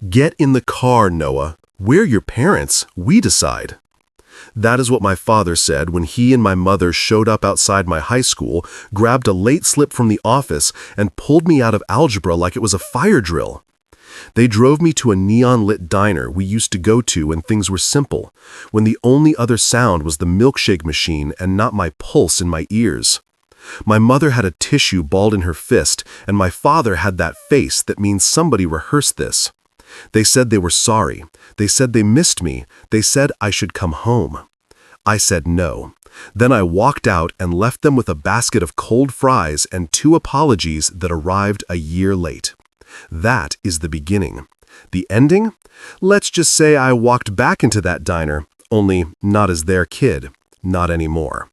Get in the car, Noah. We're your parents. We decide. That is what my father said when he and my mother showed up outside my high school, grabbed a late slip from the office, and pulled me out of algebra like it was a fire drill. They drove me to a neon-lit diner we used to go to when things were simple, when the only other sound was the milkshake machine and not my pulse in my ears. My mother had a tissue balled in her fist, and my father had that face that means somebody rehearsed this. They said they were sorry. They said they missed me. They said I should come home. I said no. Then I walked out and left them with a basket of cold fries and 2 apologies that arrived a year late. That is the beginning. The ending? Let's just say I walked back into that diner, only not as their kid, not anymore.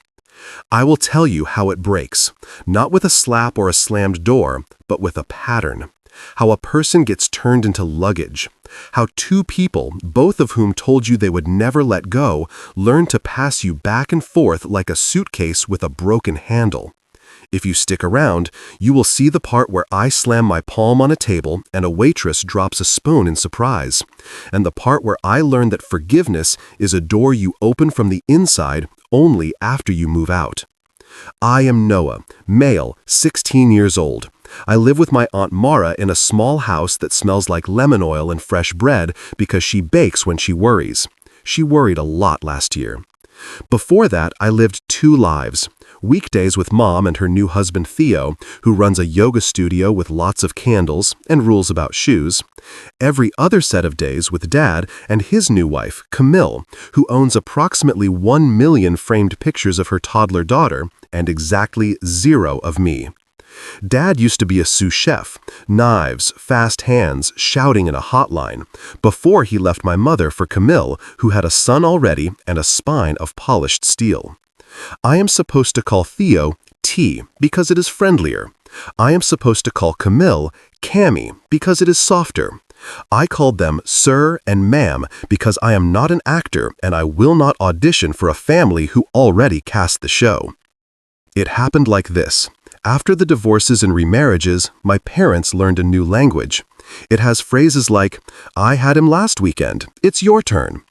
I will tell you how it breaks, not with a slap or a slammed door, but with a pattern. How a person gets turned into luggage. How 2 people, both of whom told you they would never let go, learn to pass you back and forth like a suitcase with a broken handle. If you stick around, you will see the part where I slam my palm on a table and a waitress drops a spoon in surprise, and the part where I learn that forgiveness is a door you open from the inside only after you move out. I am Noah, male, 16 years old. I live with my Aunt Mara in a small house that smells like lemon oil and fresh bread because she bakes when she worries. She worried a lot last year. Before that, I lived 2 lives. Weekdays with Mom and her new husband Theo, who runs a yoga studio with lots of candles and rules about shoes. Every other set of days with Dad and his new wife, Camille, who owns approximately 1 million framed pictures of her toddler daughter and exactly 0 of me. Dad used to be a sous chef, knives, fast hands, shouting in a hotline, before he left my mother for Camille, who had a son already and a spine of polished steel. I am supposed to call Theo T because it is friendlier. I am supposed to call Camille Cammy because it is softer. I called them Sir and Ma'am because I am not an actor and I will not audition for a family who already cast the show. It happened like this. After the divorces and remarriages, my parents learned a new language. It has phrases like, I had him last weekend, it's your turn.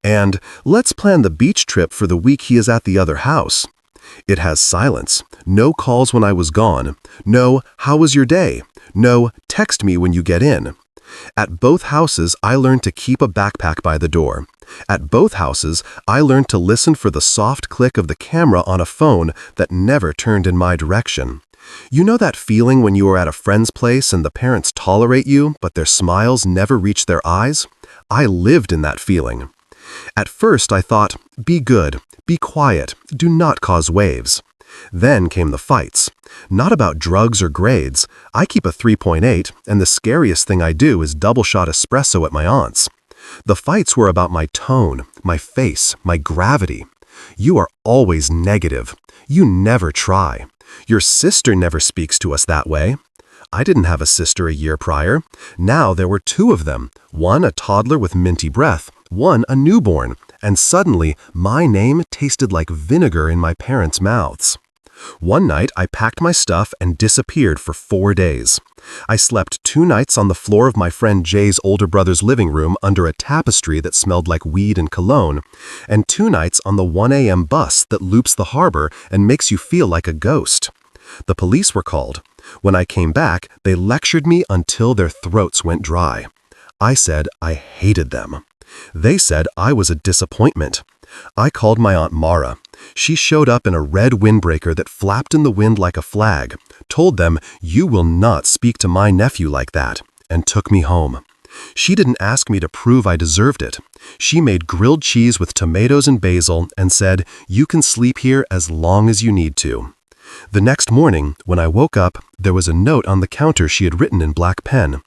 And let's plan the beach trip for the week he is at the other house. It has silence. No calls when I was gone. No, how was your day? No, text me when you get in. At both houses, I learned to keep a backpack by the door. At both houses, I learned to listen for the soft click of the camera on a phone that never turned in my direction. You know that feeling when you are at a friend's place and the parents tolerate you, but their smiles never reach their eyes? I lived in that feeling. At first, I thought, be good, be quiet, do not cause waves. Then came the fights. Not about drugs or grades. I keep a 3.8, and the scariest thing I do is double-shot espresso at my aunt's. The fights were about my tone, my face, my gravity. You are always negative. You never try. Your sister never speaks to us that way. I didn't have a sister a year prior. Now there were 2 of them, one a toddler with minty breath, one a newborn, and suddenly my name tasted like vinegar in my parents' mouths. One night I packed my stuff and disappeared for 4 days. I slept 2 nights on the floor of my friend Jay's older brother's living room under a tapestry that smelled like weed and cologne, and 2 nights on the 1 a.m. bus that loops the harbor and makes you feel like a ghost. The police were called. When I came back, they lectured me until their throats went dry. I said I hated them. They said I was a disappointment. I called my Aunt Mara. She showed up in a red windbreaker that flapped in the wind like a flag, told them, you will not speak to my nephew like that, and took me home. She didn't ask me to prove I deserved it. She made grilled cheese with tomatoes and basil and said, you can sleep here as long as you need to. The next morning, when I woke up, there was a note on the counter she had written in black pen.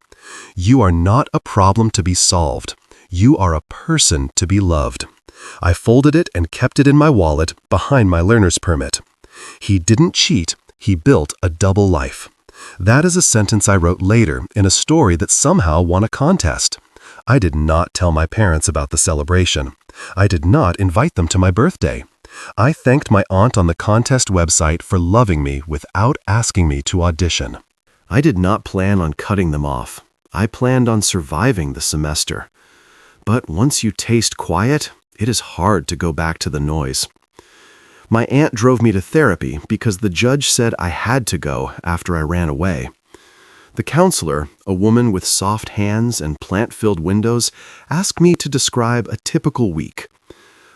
You are not a problem to be solved. You are a person to be loved. I folded it and kept it in my wallet behind my learner's permit. He didn't cheat, he built a double life. That is a sentence I wrote later in a story that somehow won a contest. I did not tell my parents about the celebration. I did not invite them to my birthday. I thanked my aunt on the contest website for loving me without asking me to audition. I did not plan on cutting them off. I planned on surviving the semester. But once you taste quiet, it is hard to go back to the noise. My aunt drove me to therapy because the judge said I had to go after I ran away. The counselor, a woman with soft hands and plant-filled windows, asked me to describe a typical week.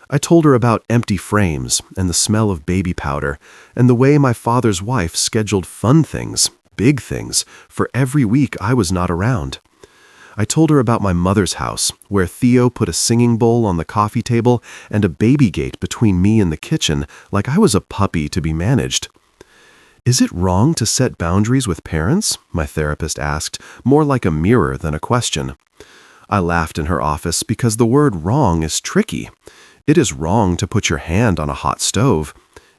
I told her about empty frames and the smell of baby powder and the way my father's wife scheduled fun things, big things, for every week I was not around. I told her about my mother's house, where Theo put a singing bowl on the coffee table and a baby gate between me and the kitchen, like I was a puppy to be managed. "Is it wrong to set boundaries with parents?" my therapist asked, more like a mirror than a question. I laughed in her office because the word wrong is tricky. It is wrong to put your hand on a hot stove.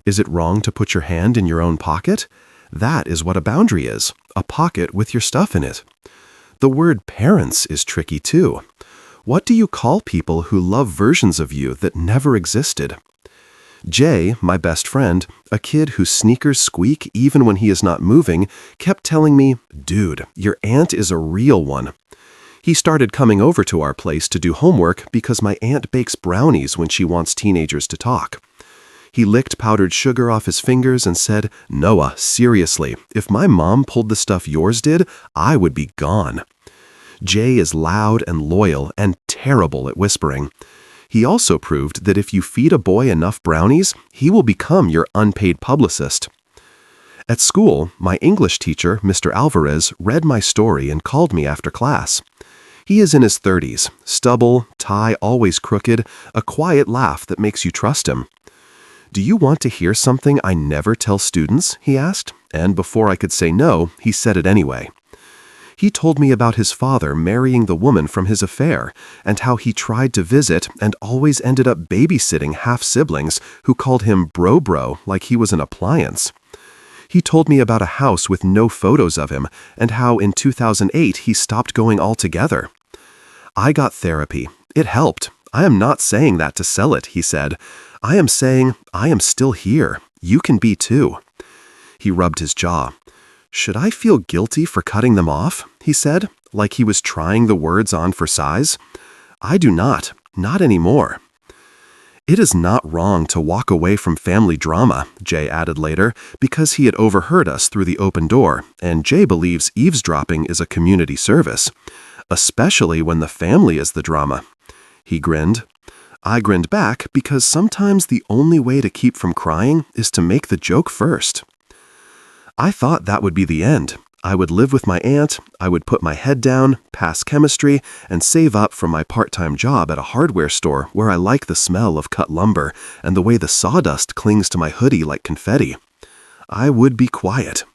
Is it wrong to put your hand in your own pocket? That is what a boundary is, a pocket with your stuff in it. The word parents is tricky too. What do you call people who love versions of you that never existed? Jay, my best friend, a kid whose sneakers squeak even when he is not moving, kept telling me, "Dude, your aunt is a real one." He started coming over to our place to do homework because my aunt bakes brownies when she wants teenagers to talk. He licked powdered sugar off his fingers and said, "Noah, seriously, if my mom pulled the stuff yours did, I would be gone." Jay is loud and loyal and terrible at whispering. He also proved that if you feed a boy enough brownies, he will become your unpaid publicist. At school, my English teacher, Mr. Alvarez, read my story and called me after class. He is in his 30s, stubble, tie always crooked, a quiet laugh that makes you trust him. "Do you want to hear something I never tell students?" he asked, and before I could say no, he said it anyway. He told me about his father marrying the woman from his affair, and how he tried to visit and always ended up babysitting half-siblings who called him bro-bro like he was an appliance. He told me about a house with no photos of him, and how in 2008 he stopped going altogether. "I got therapy. It helped. I am not saying that to sell it," he said. "I am saying I am still here. You can be too." He rubbed his jaw. "Should I feel guilty for cutting them off?" he said, like he was trying the words on for size. "I do not. Not anymore." "It is not wrong to walk away from family drama," Jay added later, because he had overheard us through the open door, and Jay believes eavesdropping is a community service, especially when the family is the drama. He grinned. I grinned back because sometimes the only way to keep from crying is to make the joke first. I thought that would be the end. I would live with my aunt, I would put my head down, pass chemistry, and save up from my part-time job at a hardware store where I like the smell of cut lumber and the way the sawdust clings to my hoodie like confetti. I would be quiet.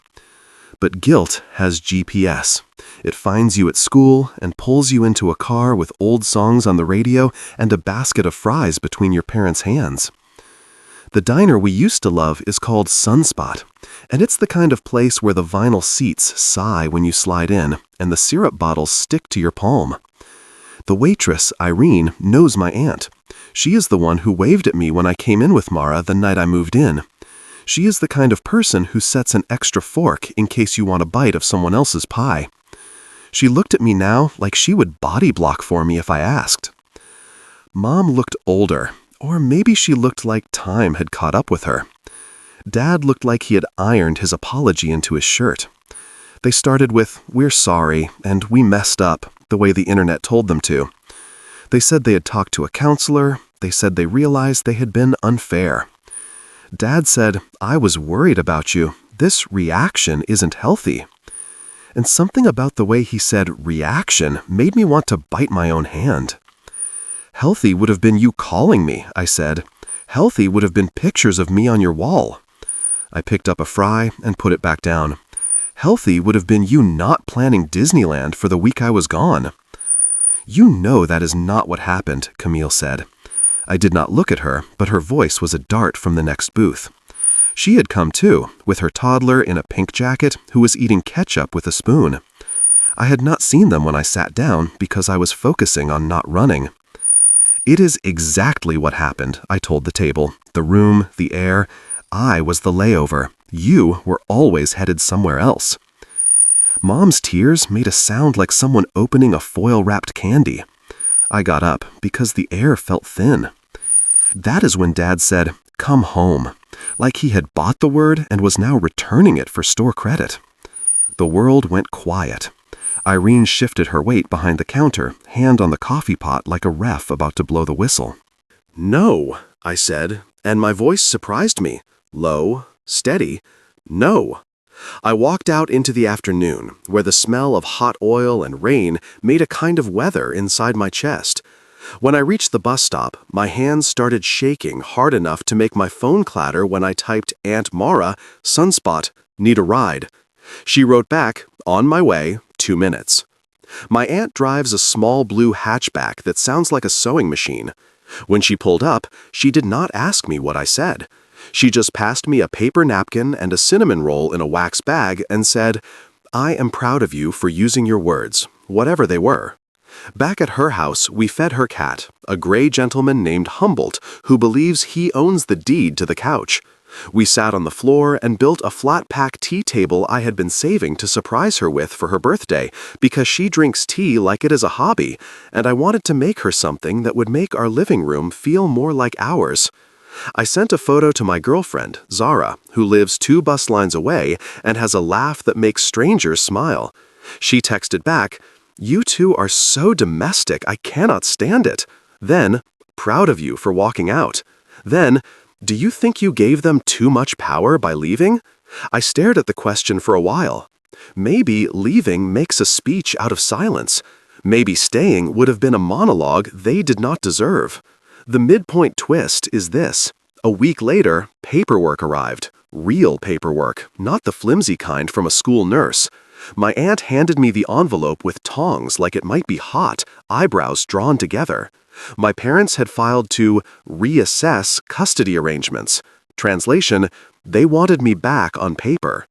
But guilt has GPS. It finds you at school and pulls you into a car with old songs on the radio and a basket of fries between your parents' hands. The diner we used to love is called Sunspot, and it's the kind of place where the vinyl seats sigh when you slide in, and the syrup bottles stick to your palm. The waitress, Irene, knows my aunt. She is the one who waved at me when I came in with Mara the night I moved in. She is the kind of person who sets an extra fork in case you want a bite of someone else's pie. She looked at me now like she would body block for me if I asked. Mom looked older. Or maybe she looked like time had caught up with her. Dad looked like he had ironed his apology into his shirt. They started with, "We're sorry," and "We messed up," the way the internet told them to. They said they had talked to a counselor. They said they realized they had been unfair. Dad said, "I was worried about you. This reaction isn't healthy." And something about the way he said reaction made me want to bite my own hand. "Healthy would have been you calling me," I said. "Healthy would have been pictures of me on your wall." I picked up a fry and put it back down. "Healthy would have been you not planning Disneyland for the week I was gone." "You know that is not what happened," Camille said. I did not look at her, but her voice was a dart from the next booth. She had come too, with her toddler in a pink jacket who was eating ketchup with a spoon. I had not seen them when I sat down because I was focusing on not running. "It is exactly what happened," I told the table, the room, the air. I was the layover. You were always headed somewhere else. Mom's tears made a sound like someone opening a foil-wrapped candy. I got up because the air felt thin. That is when Dad said, "Come home," like he had bought the word and was now returning it for store credit. The world went quiet. Irene shifted her weight behind the counter, hand on the coffee pot like a ref about to blow the whistle. "No," I said, and my voice surprised me. Low, steady. "No." I walked out into the afternoon, where the smell of hot oil and rain made a kind of weather inside my chest. When I reached the bus stop, my hands started shaking hard enough to make my phone clatter when I typed "Aunt Mara, sunspot, need a ride." She wrote back, "On my way, 2 minutes." My aunt drives a small blue hatchback that sounds like a sewing machine. When she pulled up, she did not ask me what I said. She just passed me a paper napkin and a cinnamon roll in a wax bag and said, "I am proud of you for using your words, whatever they were." Back at her house, we fed her cat, a gray gentleman named Humboldt, who believes he owns the deed to the couch. We sat on the floor and built a flat-pack tea table I had been saving to surprise her with for her birthday, because she drinks tea like it is a hobby, and I wanted to make her something that would make our living room feel more like ours. I sent a photo to my girlfriend, Zara, who lives 2 bus lines away and has a laugh that makes strangers smile. She texted back, "You two are so domestic, I cannot stand it." Then, "Proud of you for walking out." Then, "Do you think you gave them too much power by leaving?" I stared at the question for a while. Maybe leaving makes a speech out of silence. Maybe staying would have been a monologue they did not deserve. The midpoint twist is this. A week later, paperwork arrived. Real paperwork, not the flimsy kind from a school nurse. My aunt handed me the envelope with tongs like it might be hot, eyebrows drawn together. My parents had filed to reassess custody arrangements. Translation, they wanted me back on paper.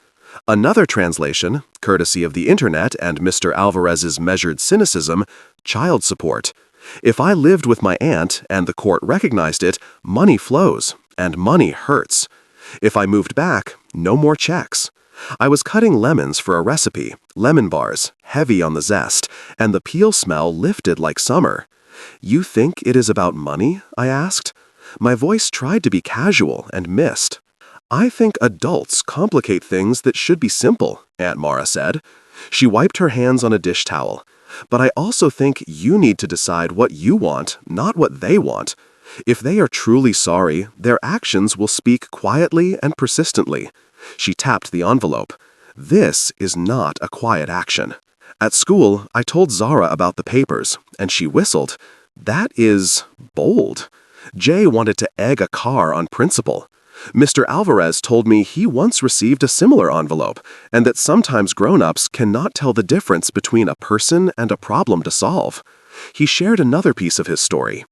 Another translation, courtesy of the internet and Mr. Alvarez's measured cynicism, child support. If I lived with my aunt and the court recognized it, money flows, and money hurts. If I moved back, no more checks. I was cutting lemons for a recipe, lemon bars, heavy on the zest, and the peel smell lifted like summer. "You think it is about money?" I asked. My voice tried to be casual and missed. "I think adults complicate things that should be simple," Aunt Mara said. She wiped her hands on a dish towel. "But I also think you need to decide what you want, not what they want. If they are truly sorry, their actions will speak quietly and persistently." She tapped the envelope. "This is not a quiet action." At school, I told Zara about the papers, and she whistled. "That is bold." Jay wanted to egg a car on principle. Mr. Alvarez told me he once received a similar envelope, and that sometimes grown-ups cannot tell the difference between a person and a problem to solve. He shared another piece of his story.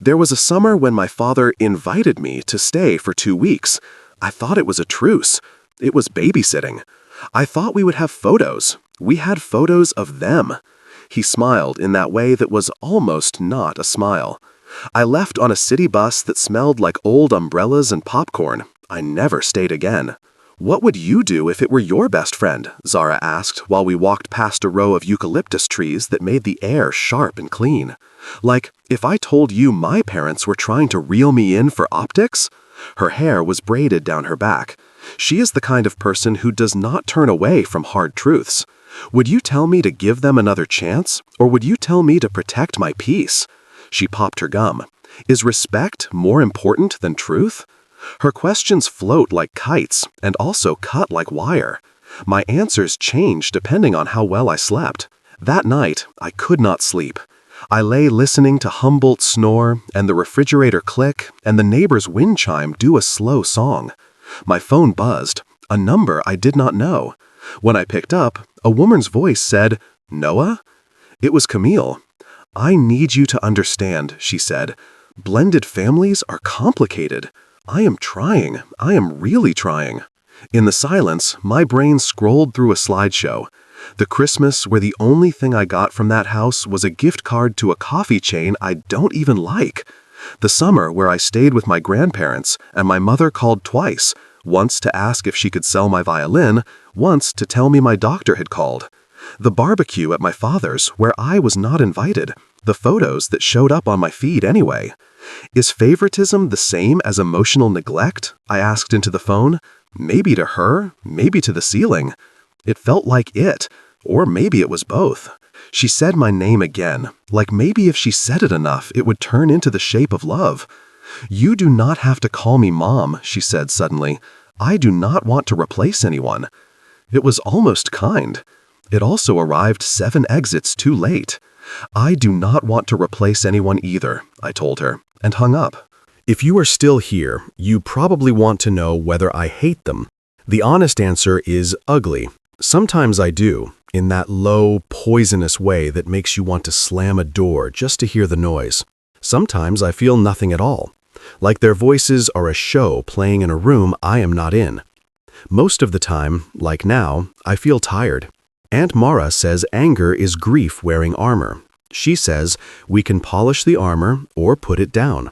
"There was a summer when my father invited me to stay for 2 weeks. I thought it was a truce. It was babysitting. I thought we would have photos. We had photos of them." He smiled in that way that was almost not a smile. I left on a city bus that smelled like old umbrellas and popcorn. I never stayed again. "What would you do if it were your best friend?" Zara asked while we walked past a row of eucalyptus trees that made the air sharp and clean. "Like, if I told you my parents were trying to reel me in for optics?" Her hair was braided down her back. She is the kind of person who does not turn away from hard truths. "Would you tell me to give them another chance, or would you tell me to protect my peace?" She popped her gum. "Is respect more important than truth?" Her questions float like kites and also cut like wire. My answers change depending on how well I slept. That night, I could not sleep. I lay listening to Humboldt snore and the refrigerator click and the neighbor's wind chime do a slow song. My phone buzzed, a number I did not know. When I picked up, a woman's voice said, "Noah?" It was Camille. "I need you to understand," she said. "Blended families are complicated. I am trying. I am really trying." In the silence, my brain scrolled through a slideshow. The Christmas where the only thing I got from that house was a gift card to a coffee chain I don't even like. The summer where I stayed with my grandparents and my mother called twice, once to ask if she could sell my violin, once to tell me my doctor had called. The barbecue at my father's, where I was not invited. The photos that showed up on my feed anyway. Is favoritism the same as emotional neglect? I asked into the phone. Maybe to her, maybe to the ceiling. It felt like it, or maybe it was both. She said my name again, like maybe if she said it enough, it would turn into the shape of love. You do not have to call me Mom, she said suddenly. I do not want to replace anyone. It was almost kind. It also arrived 7 exits too late. I do not want to replace anyone either, I told her, and hung up. If you are still here, you probably want to know whether I hate them. The honest answer is ugly. Sometimes I do, in that low, poisonous way that makes you want to slam a door just to hear the noise. Sometimes I feel nothing at all, like their voices are a show playing in a room I am not in. Most of the time, like now, I feel tired. Aunt Mara says anger is grief wearing armor. She says we can polish the armor or put it down.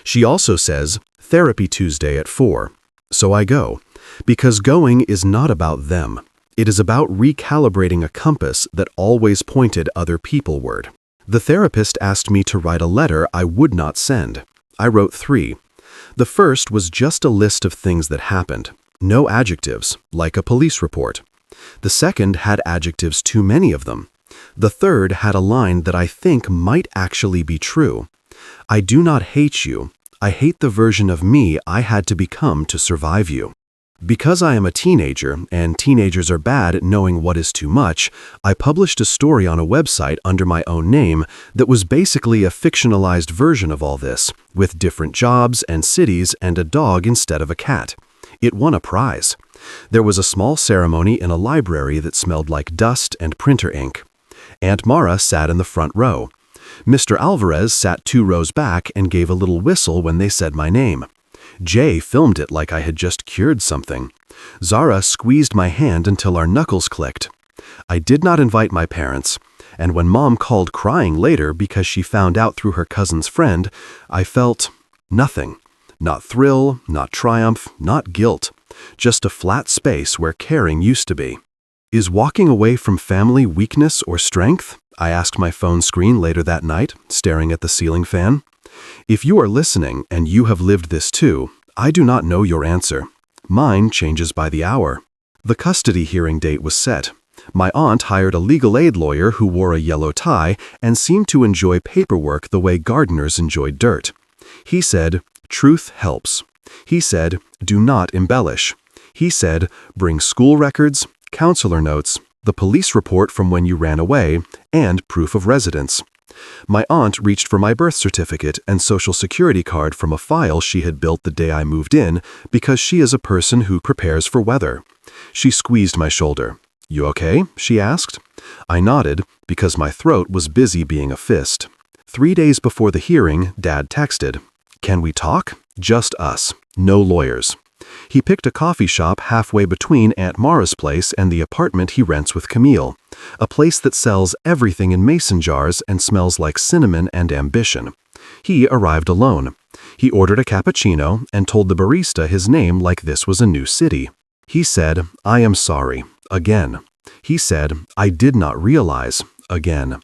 She also says Therapy Tuesday at 4. So I go, because going is not about them. It is about recalibrating a compass that always pointed other peopleward. The therapist asked me to write a letter I would not send. I wrote 3. The first was just a list of things that happened. No adjectives, like a police report. The second had adjectives, too many of them. The third had a line that I think might actually be true. I do not hate you. I hate the version of me I had to become to survive you. Because I am a teenager, and teenagers are bad at knowing what is too much, I published a story on a website under my own name that was basically a fictionalized version of all this, with different jobs and cities and a dog instead of a cat. It won a prize. There was a small ceremony in a library that smelled like dust and printer ink. Aunt Mara sat in the front row. Mr. Alvarez sat 2 rows back and gave a little whistle when they said my name. Jay filmed it like I had just cured something. Zara squeezed my hand until our knuckles clicked. I did not invite my parents, and when Mom called crying later because she found out through her cousin's friend, I felt nothing. Not thrill, not triumph, not guilt. Just a flat space where caring used to be. Is walking away from family weakness or strength? I asked my phone screen later that night, staring at the ceiling fan. If you are listening and you have lived this too, I do not know your answer. Mine changes by the hour. The custody hearing date was set. My aunt hired a legal aid lawyer who wore a yellow tie and seemed to enjoy paperwork the way gardeners enjoyed dirt. He said, "Truth helps." He said, "Do not embellish." He said, "Bring school records, counselor notes, the police report from when you ran away, and proof of residence." My aunt reached for my birth certificate and social security card from a file she had built the day I moved in because she is a person who prepares for weather. She squeezed my shoulder. "You okay?" she asked. I nodded because my throat was busy being a fist. 3 days before the hearing, Dad texted, "Can we talk? Just us. No lawyers." He picked a coffee shop halfway between Aunt Mara's place and the apartment he rents with Camille, a place that sells everything in mason jars and smells like cinnamon and ambition. He arrived alone. He ordered a cappuccino and told the barista his name like this was a new city. He said, "I am sorry," again. He said, "I did not realize," again.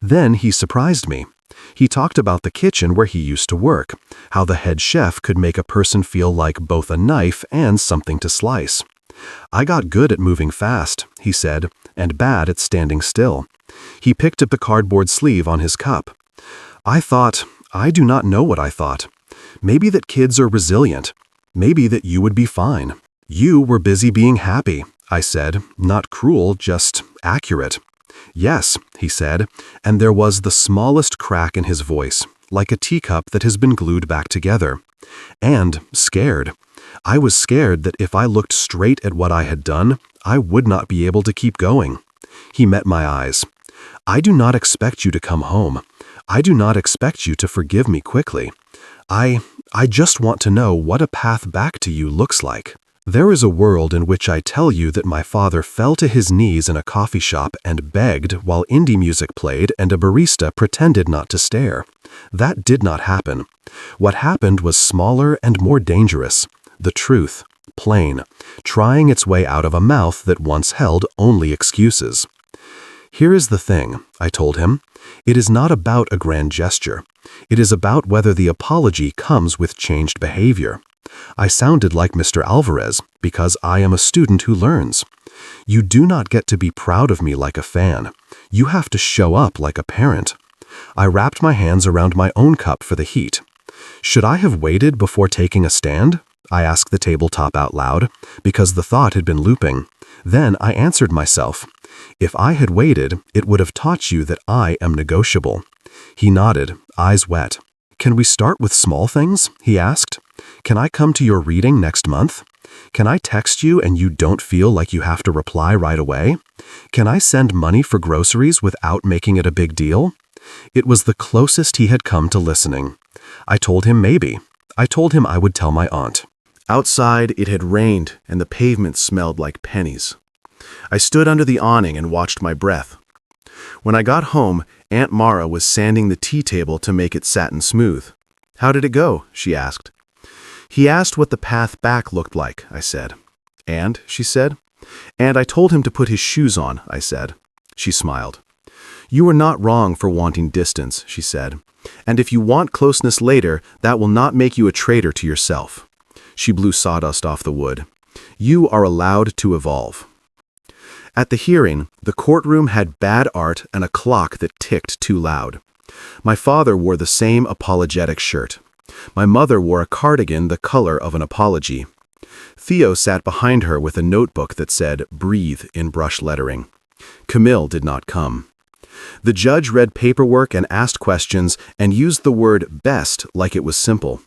Then he surprised me. He talked about the kitchen where he used to work, how the head chef could make a person feel like both a knife and something to slice. "I got good at moving fast," he said, "and bad at standing still." He picked up the cardboard sleeve on his cup. I do not know what I thought. Maybe that kids are resilient. Maybe that you would be fine. You were busy being happy, I said, not cruel, just accurate. "Yes," he said, and there was the smallest crack in his voice, like a teacup that has been glued back together. And scared. I was scared that if I looked straight at what I had done, I would not be able to keep going. He met my eyes. "I do not expect you to come home. I do not expect you to forgive me quickly. I just want to know what a path back to you looks like. There is a world in which I tell you that my father fell to his knees in a coffee shop and begged while indie music played and a barista pretended not to stare. That did not happen. What happened was smaller and more dangerous. The truth, plain, trying its way out of a mouth that once held only excuses. "Here is the thing," I told him. "It is not about a grand gesture. It is about whether the apology comes with changed behavior." I sounded like Mr. Alvarez because I am a student who learns. You do not get to be proud of me like a fan. You have to show up like a parent. I wrapped my hands around my own cup for the heat. Should I have waited before taking a stand? I asked the tabletop out loud, because the thought had been looping. Then I answered myself. If I had waited, it would have taught you that I am negotiable. He nodded, eyes wet. Can we start with small things? He asked. Can I come to your reading next month? Can I text you and you don't feel like you have to reply right away? Can I send money for groceries without making it a big deal? It was the closest he had come to listening. I told him maybe. I told him I would tell my aunt. Outside, it had rained and the pavement smelled like pennies. I stood under the awning and watched my breath. When I got home, Aunt Mara was sanding the tea table to make it satin smooth. "How did it go?" she asked. "He asked what the path back looked like," I said. "And?" she said. "And I told him to put his shoes on," I said. She smiled. "You were not wrong for wanting distance," she said. "And if you want closeness later, that will not make you a traitor to yourself." She blew sawdust off the wood. "You are allowed to evolve." At the hearing, the courtroom had bad art and a clock that ticked too loud. My father wore the same apologetic shirt. My mother wore a cardigan the color of an apology. Theo sat behind her with a notebook that said, "Breathe," in brush lettering. Camille did not come. The judge read paperwork and asked questions and used the word best like it was simple.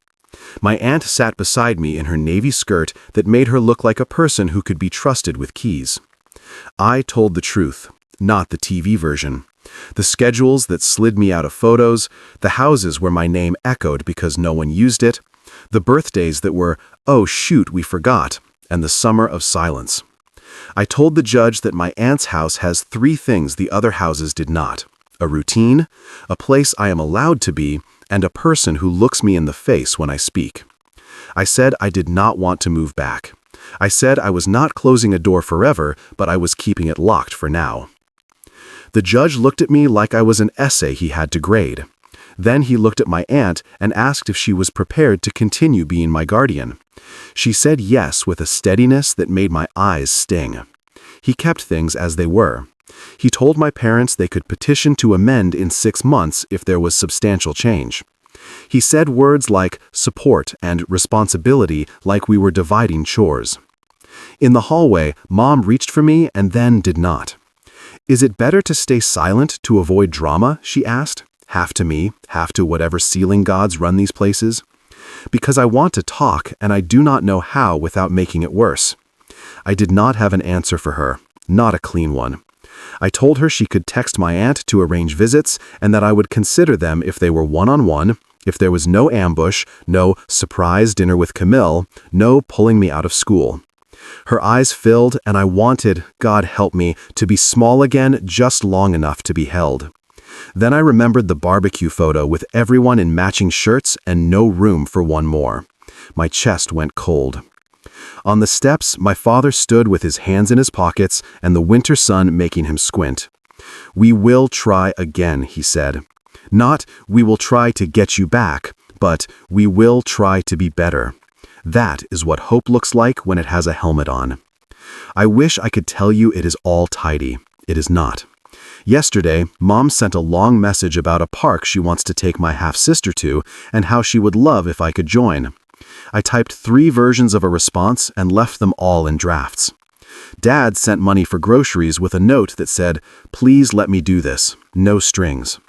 My aunt sat beside me in her navy skirt that made her look like a person who could be trusted with keys. I told the truth, not the TV version. The schedules that slid me out of photos, the houses where my name echoed because no one used it, the birthdays that were, "Oh shoot, we forgot," and the summer of silence. I told the judge that my aunt's house has 3 things the other houses did not: a routine, a place I am allowed to be, and a person who looks me in the face when I speak. I said I did not want to move back. I said I was not closing a door forever, but I was keeping it locked for now. The judge looked at me like I was an essay he had to grade. Then he looked at my aunt and asked if she was prepared to continue being my guardian. She said yes with a steadiness that made my eyes sting. He kept things as they were. He told my parents they could petition to amend in 6 months if there was substantial change. He said words like support and responsibility like we were dividing chores. In the hallway, Mom reached for me and then did not. "Is it better to stay silent to avoid drama?" she asked, half to me, half to whatever ceiling gods run these places. "Because I want to talk and I do not know how without making it worse." I did not have an answer for her, not a clean one. I told her she could text my aunt to arrange visits and that I would consider them if they were one-on-one, if there was no ambush, no surprise dinner with Camille, no pulling me out of school. Her eyes filled and I wanted, God help me, to be small again just long enough to be held. Then I remembered the barbecue photo with everyone in matching shirts and no room for one more. My chest went cold. On the steps, my father stood with his hands in his pockets and the winter sun making him squint. "We will try again," he said. Not, "We will try to get you back," but "We will try to be better." That is what hope looks like when it has a helmet on. I wish I could tell you it is all tidy. It is not. Yesterday, Mom sent a long message about a park she wants to take my half-sister to and how she would love if I could join. I typed 3 versions of a response and left them all in drafts. Dad sent money for groceries with a note that said, "Please let me do this. No strings."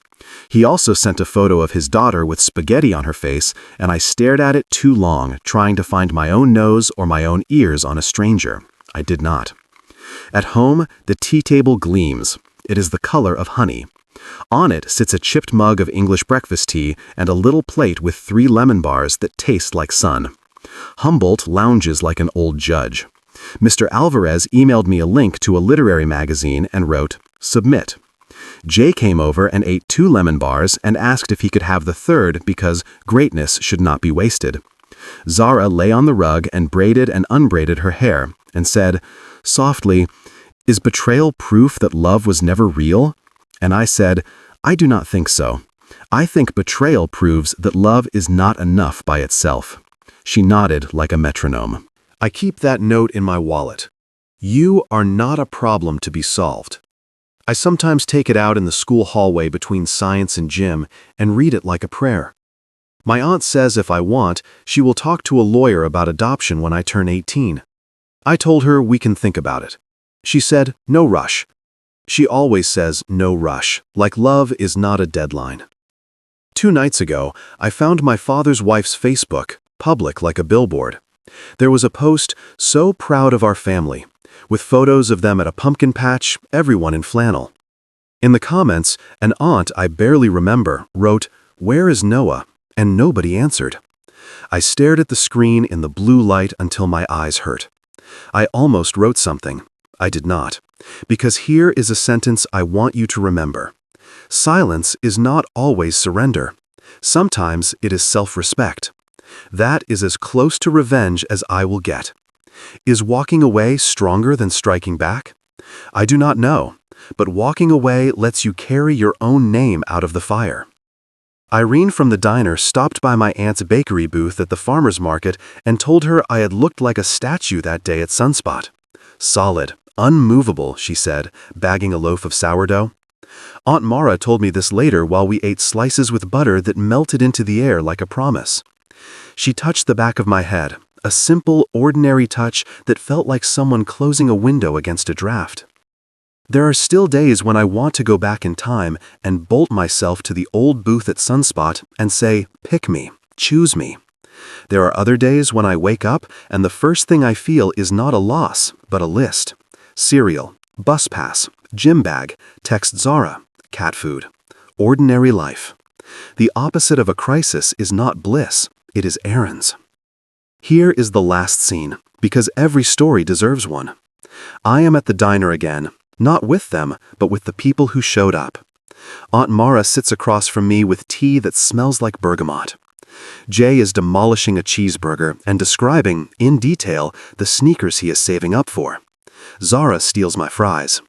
He also sent a photo of his daughter with spaghetti on her face, and I stared at it too long, trying to find my own nose or my own ears on a stranger. I did not. At home, the tea table gleams. It is the color of honey. On it sits a chipped mug of English breakfast tea and a little plate with 3 lemon bars that taste like sun. Humboldt lounges like an old judge. Mr. Alvarez emailed me a link to a literary magazine and wrote, "Submit." Jay came over and ate 2 lemon bars and asked if he could have the 3rd because greatness should not be wasted. Zara lay on the rug and braided and unbraided her hair and said, softly, Is betrayal proof that love was never real? And I said, I do not think so. I think betrayal proves that love is not enough by itself. She nodded like a metronome. I keep that note in my wallet. You are not a problem to be solved. I sometimes take it out in the school hallway between science and gym and read it like a prayer. My aunt says if I want, she will talk to a lawyer about adoption when I turn 18. I told her we can think about it. She said, no rush. She always says no rush, like love is not a deadline. 2 nights ago, I found my father's wife's Facebook, public like a billboard. There was a post, so proud of our family, with photos of them at a pumpkin patch, everyone in flannel. In the comments, an aunt I barely remember wrote, "Where is Noah?" and nobody answered. I stared at the screen in the blue light until my eyes hurt. I almost wrote something. I did not, because here is a sentence I want you to remember. Silence is not always surrender. Sometimes it is self-respect. That is as close to revenge as I will get. Is walking away stronger than striking back? I do not know, but walking away lets you carry your own name out of the fire. Irene from the diner stopped by my aunt's bakery booth at the farmer's market and told her I had looked like a statue that day at Sunspot. Solid, unmovable, she said, bagging a loaf of sourdough. Aunt Mara told me this later while we ate slices with butter that melted into the air like a promise. She touched the back of my head, a simple, ordinary touch that felt like someone closing a window against a draft. There are still days when I want to go back in time and bolt myself to the old booth at Sunspot and say, pick me, choose me. There are other days when I wake up and the first thing I feel is not a loss, but a list. Cereal, bus pass, gym bag, text Zara, cat food. Ordinary life. The opposite of a crisis is not bliss, it is errands. Here is the last scene, because every story deserves one. I am at the diner again, not with them, but with the people who showed up. Aunt Mara sits across from me with tea that smells like bergamot. Jay is demolishing a cheeseburger and describing, in detail, the sneakers he is saving up for. Zara steals my fries.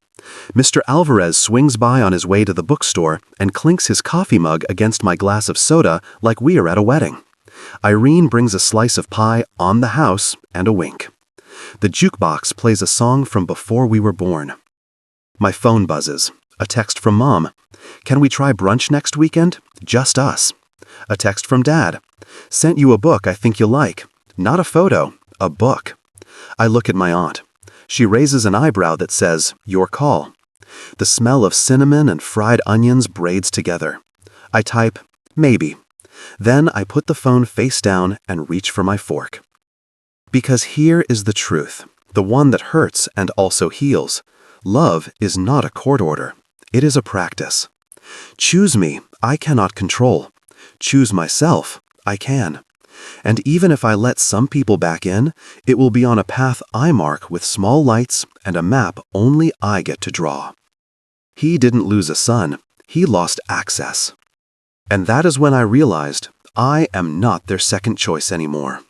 Mr. Alvarez swings by on his way to the bookstore and clinks his coffee mug against my glass of soda like we are at a wedding. Irene brings a slice of pie on the house and a wink. The jukebox plays a song from before we were born. My phone buzzes. A text from Mom. Can we try brunch next weekend? Just us. A text from Dad. Sent you a book I think you'll like. Not a photo, a book. I look at my aunt. She raises an eyebrow that says, your call. The smell of cinnamon and fried onions braids together. I type, maybe. Then I put the phone face down and reach for my fork. Because here is the truth, the one that hurts and also heals. Love is not a court order. It is a practice. Choose me, I cannot control. Choose myself, I can. And even if I let some people back in, it will be on a path I mark with small lights and a map only I get to draw. He didn't lose a son, he lost access. And that is when I realized I am not their second choice anymore.